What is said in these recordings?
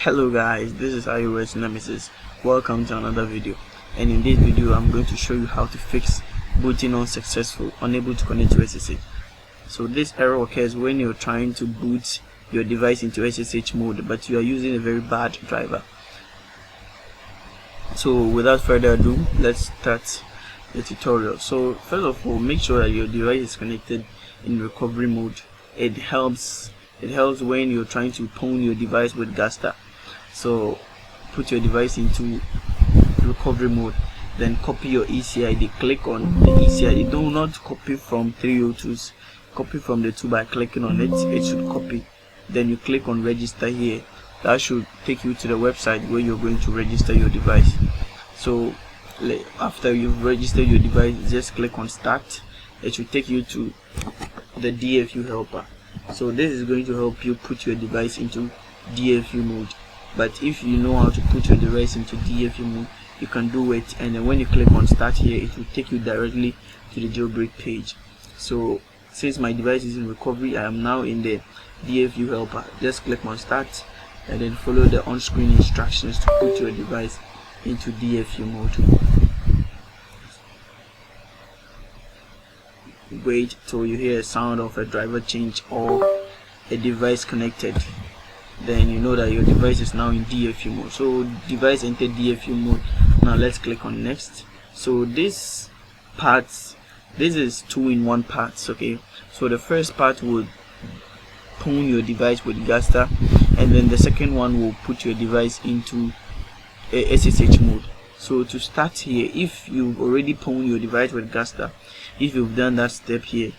Hello guys, this is iOS Nemesis. Welcome to another video, and in this video I'm going to show you how to fix booting unsuccessful, unable to connect to SSH. So this error occurs when you're trying to boot your device into SSH mode but you are using a very bad driver. So without further ado, let's start the tutorial. So first of all, make sure that your device is connected in recovery mode. It helps when you're trying to pwn your device with Gaster. So put your device into recovery mode, then copy your ECID. Click on the ECID. Do not copy from 302s, copy from the 2 by clicking on it. It should copy. Then you click on register here. That should take you to the website where you're going to register your device. So after you've registered your device, just click on start. It should take you to the DFU helper. So this is going to help you put your device into DFU mode. But if you know how to put your device into DFU mode, you can do it, and then when you click on start here, it will take you directly to the jailbreak page. So since my device is in recovery, I am now in the DFU helper. Just click on start and then follow the on-screen instructions to put your device into DFU mode. Wait till you hear a sound of a driver change or a device connected. Then you know that your device is now in DFU mode. So device entered DFU mode. Now let's click on next. So this is 2-in-1 parts. Okay, so the first part will pwn your device with Gaster, and then the second one will put your device into a SSH mode. So to start here, if you've already pwned your device with Gaster, if you've done that step here,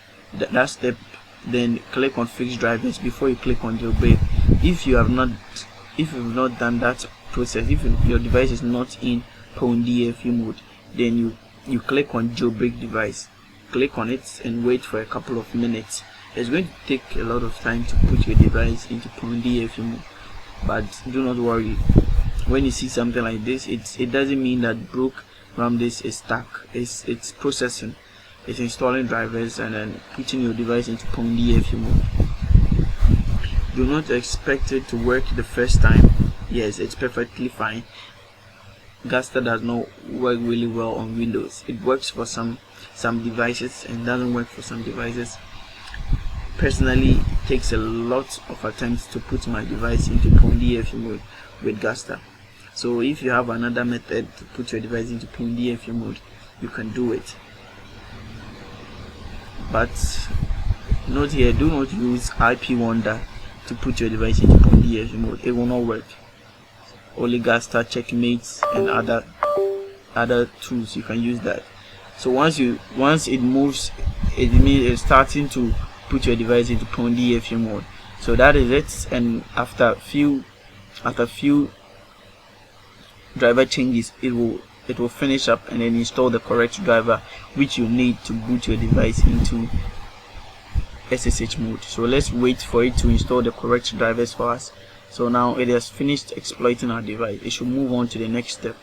then click on fix drivers before you click on jailbreak. If you've not done that process, if your device is not in pwn DFU mode, then you click on jailbreak device. Click on it and wait for a couple of minutes. It's going to take a lot of time to put your device into pwn DFU mode, but do not worry. When you see something like this, it doesn't mean that Broque Ramdisk is stuck. It's processing. It's installing drivers and then putting your device into pwn DFU mode. Do not expect it to work the first time. Yes, it's perfectly fine. Gaster does not work really well on Windows. It works for some devices and doesn't work for some devices. Personally, it takes a lot of attempts to put my device into pwn DFU mode with Gaster. So if you have another method to put your device into pwn DFU mode, you can do it. But note here, do not use IP Wonder to put your device into pwn DFU mode. It will not work. Only Gaster, Checkmates, and other tools you can use that. So once it moves, it means it's starting to put your device into pwn DFU mode. So that is it. And after few driver changes, it will finish up and then install the correct driver which you need to boot your device into SSH mode. So let's wait for it to install the correct drivers for us. So now it has finished exploiting our device. It should move on to the next step.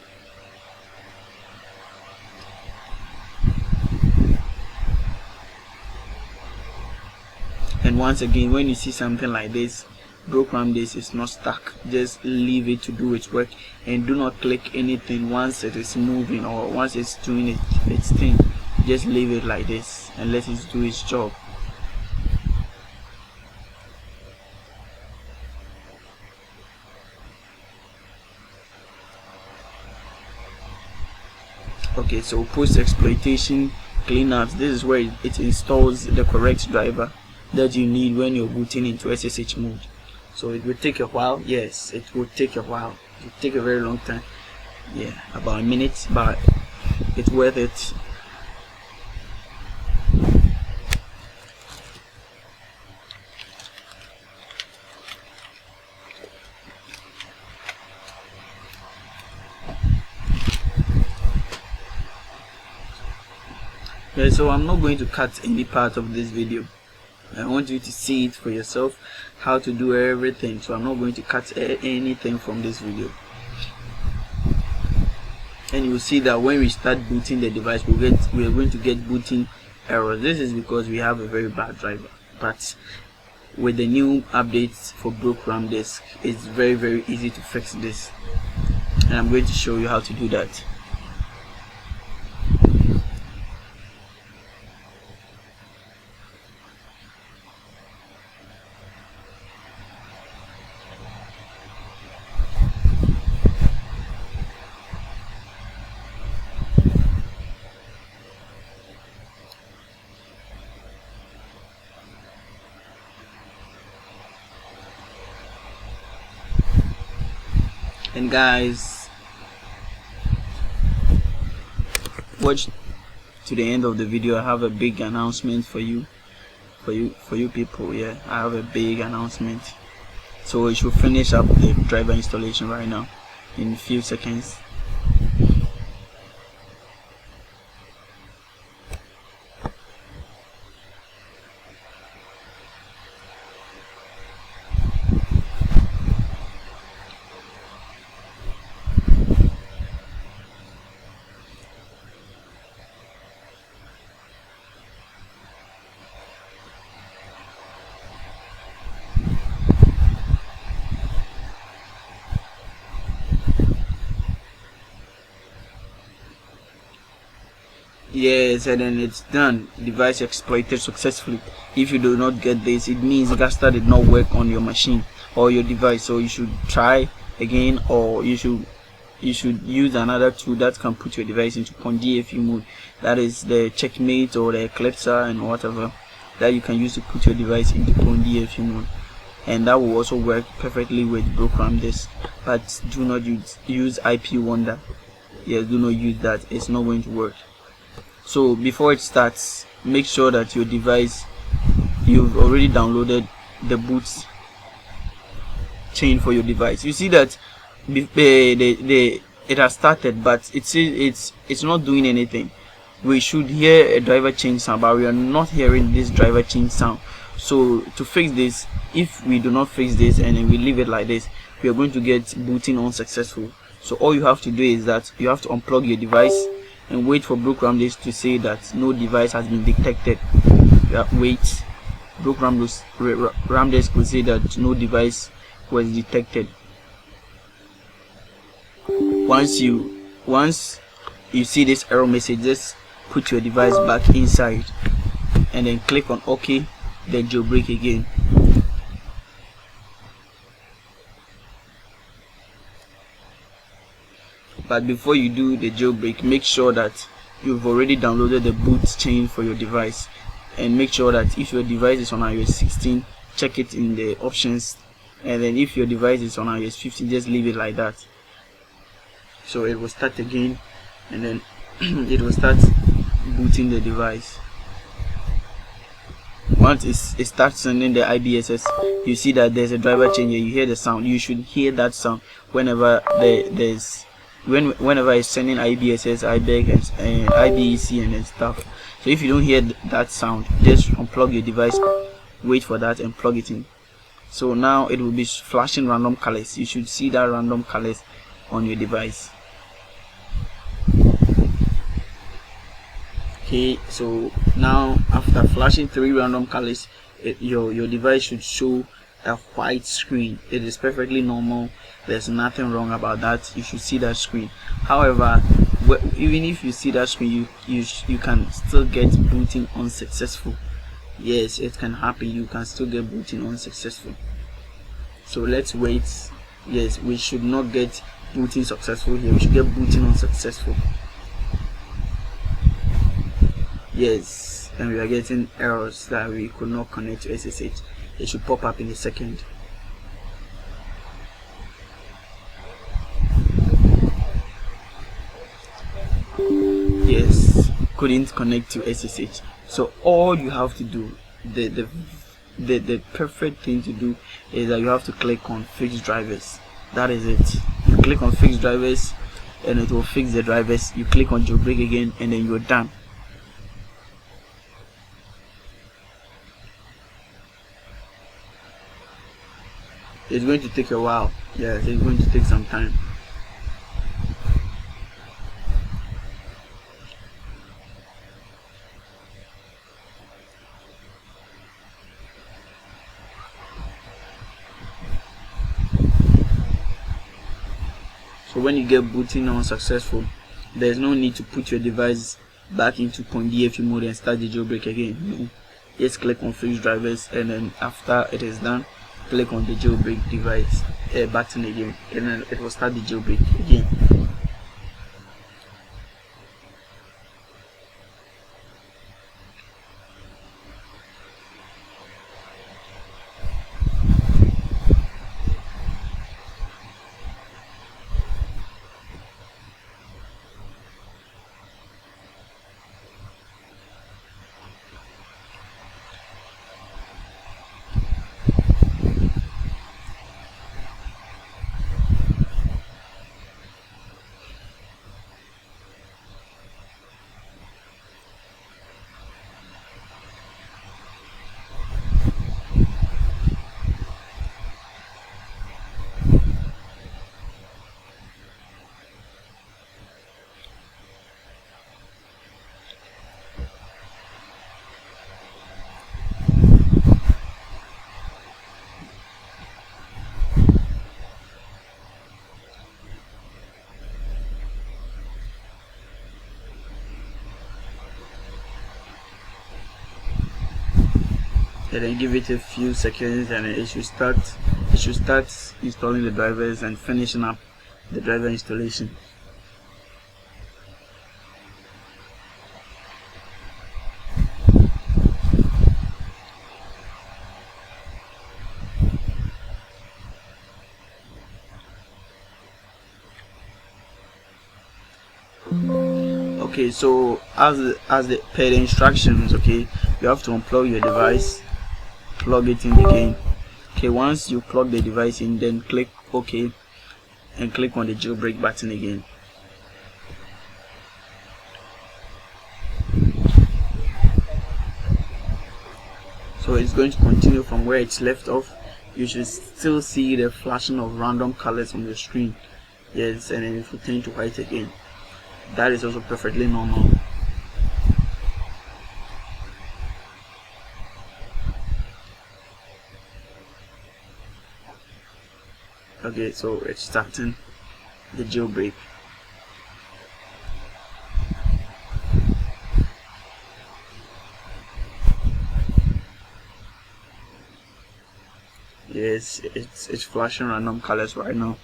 And once again, when you see something like this, Broque Ramdisk is not stuck, just leave it to do its work, and do not click anything once it is moving or once it's doing its thing. Just leave it like this and let it do its job. Okay, so post exploitation cleanups, this is where it installs the correct driver that you need when you're booting into SSH mode. So it will take a while. Yes, it will take a while. It will take a very long time. Yeah, about a minute, but it's worth it. Yeah, so I'm not going to cut any part of this video. I want you to see it for yourself, how to do everything. So I'm not going to cut anything from this video. And you will see that when we start booting the device, we are going to get booting errors. This is because we have a very bad driver. But with the new updates for Broque Ramdisk, it's very easy to fix this, and I'm going to show you how to do that. And guys, watch to the end of the video. I have a big announcement for you people. Yeah, I have a big announcement. So we should finish up the driver installation right now in a few seconds. Yes, and then it's done. Device exploited successfully. If you do not get this, it means Gasta did not work on your machine or your device. So you should try again, or you should use another tool that can put your device into DFU mode. That is the Checkmate or the Eclipser and whatever that you can use to put your device into DFU mode, and that will also work perfectly with Broque Ramdisk. But do not use IP Wonder. Yes, do not use that. It's not going to work. So before it starts, make sure that your device, you've already downloaded the boot chain for your device. You see that it has started, but it's not doing anything. We should hear a driver change sound, but we are not hearing this driver change sound. So to fix this, if we do not fix this and then we leave it like this, we are going to get booting unsuccessful. So all you have to do is that you have to unplug your device and wait for Broque Ramdisk to say that no device has been detected. Wait, Broque Ramdisk will say that no device was detected. Once you see this error message, just put your device back inside and then click on OK, then jailbreak again. But before you do the jailbreak, make sure that you've already downloaded the boot chain for your device, and make sure that if your device is on iOS 16, check it in the options, and then if your device is on iOS 15, just leave it like that. So it will start again, and then it will start booting the device. Once it starts sending the IBSS, you see that there's a driver change here. You hear the sound. You should hear that sound whenever whenever it's sending IBSS, IBEC, and IBEC and stuff. So if you don't hear that sound, just unplug your device, wait for that and plug it in. So now it will be flashing random colors. You should see that random colors on your device. Okay, so now after flashing 3 random colors, your device should show a white screen. It is perfectly normal. There's nothing wrong about that. You should see that screen. However, even if you see that screen, you can still get booting unsuccessful. Yes, it can happen. You can still get booting unsuccessful. So let's wait. Yes, we should not get booting successful here. We should get booting unsuccessful. Yes, and we are getting errors that we could not connect to SSH. It should pop up in a second. Yes, couldn't connect to SSH. So all you have to do, the perfect thing to do, is that you have to click on fix drivers. That is it. You click on fix drivers and it will fix the drivers. You click on jailbreak again and then you're done. It's going to take a while. Yes, it's going to take some time. So when you get booting unsuccessful, there's no need to put your device back into .dfu mode and start the jailbreak again. No. Just click on fix drivers, and then after it is done, click on the jailbreak device button again, and then it will start the jailbreak again. And then give it a few seconds, and it should start installing the drivers and finishing up the driver installation. Okay, so as per the instructions, okay, you have to unplug your device, plug it in again. Okay, once you plug the device in, then click OK and click on the jailbreak button again. So it's going to continue from where it's left off. You should still see the flashing of random colors on your screen. Yes, and then it will turn to white again. That is also perfectly normal. Okay, so it's starting the jailbreak. Yes, it's flashing random colors right now.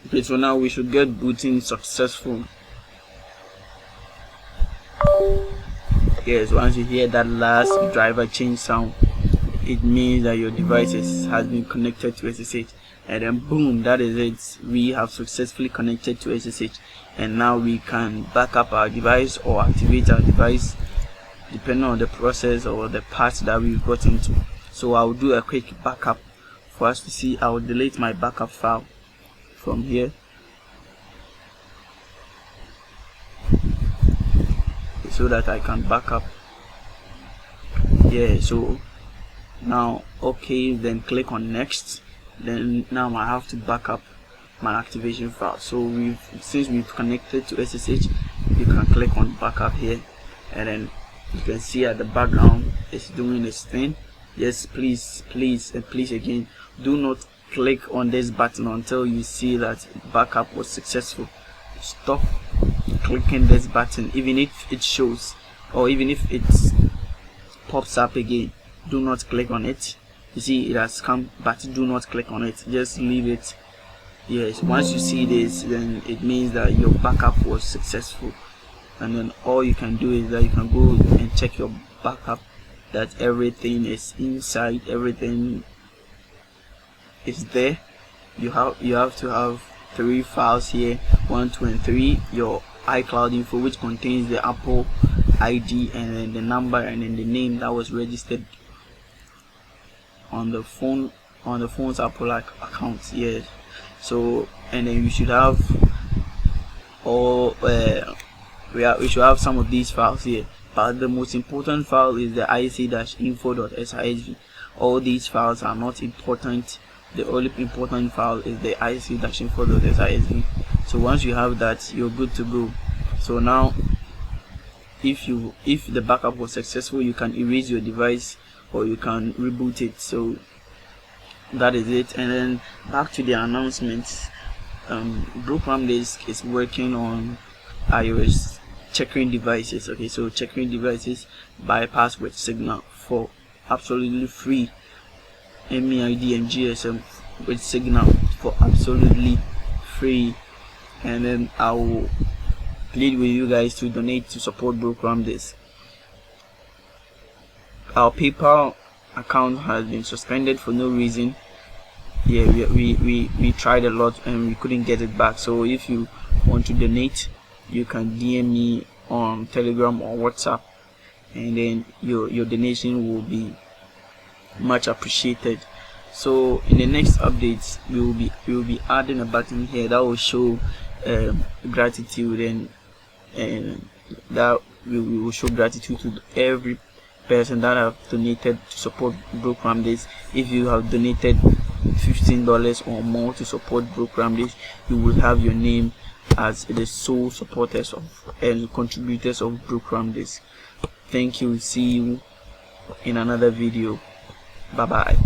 Okay, so now we should get booting successful. Yes, once you hear that last driver change sound, it means that your device has been connected to SSH, and then boom, that is it. We have successfully connected to SSH, and now we can back up our device or activate our device depending on the process or the path that we got into. So I'll do a quick backup for us to see. I'll delete my backup file from here. So that I can back up. Yeah, so now okay, then click on next. Then now I have to back up my activation file. So since we've connected to SSH, you can click on backup here, and then you can see at the background it's doing its thing. Yes, please again, do not click on this button until you see that backup was successful. Stop clicking this button, even if it shows or even if it pops up again. Do not click on it. You see it has come, but do not click on it, just leave it. Yes, once you see this, then it means that your backup was successful, and then all you can do is that you can go and check your backup, that everything is inside, everything is there. You have to have 3 files here, 1, 2 and 3, your iCloud info, which contains the Apple ID and then the number and then the name that was registered on the phone's Apple accounts. Yes. So and then you should have all we should have some of these files here, but the most important file is the ic-info.sisv. all these files are not important. The only important file is the ic-info.sisv. so once you have that, you're good to go. So now if the backup was successful, you can erase your device or you can reboot it. So that is it. And then back to the announcements. Broque Ramdisk is working on iOS checkering devices. Okay, so checkering devices by password signal for absolutely free. MEID and GSM with signal for absolutely free. And then I will plead with you guys to donate to support Broque Ramdisk. Our PayPal account has been suspended for no reason. Yeah, we tried a lot and we couldn't get it back. So if you want to donate, you can DM me on Telegram or WhatsApp, and then your donation will be much appreciated. So in the next updates, we will be adding a button here that will show gratitude, and that we will show gratitude to every person that have donated to support Broque Ramdisk. If you have donated $15 or more to support Broque Ramdisk, you will have your name as the sole supporters of and contributors of Broque Ramdisk. Thank you. See you in another video. Bye bye.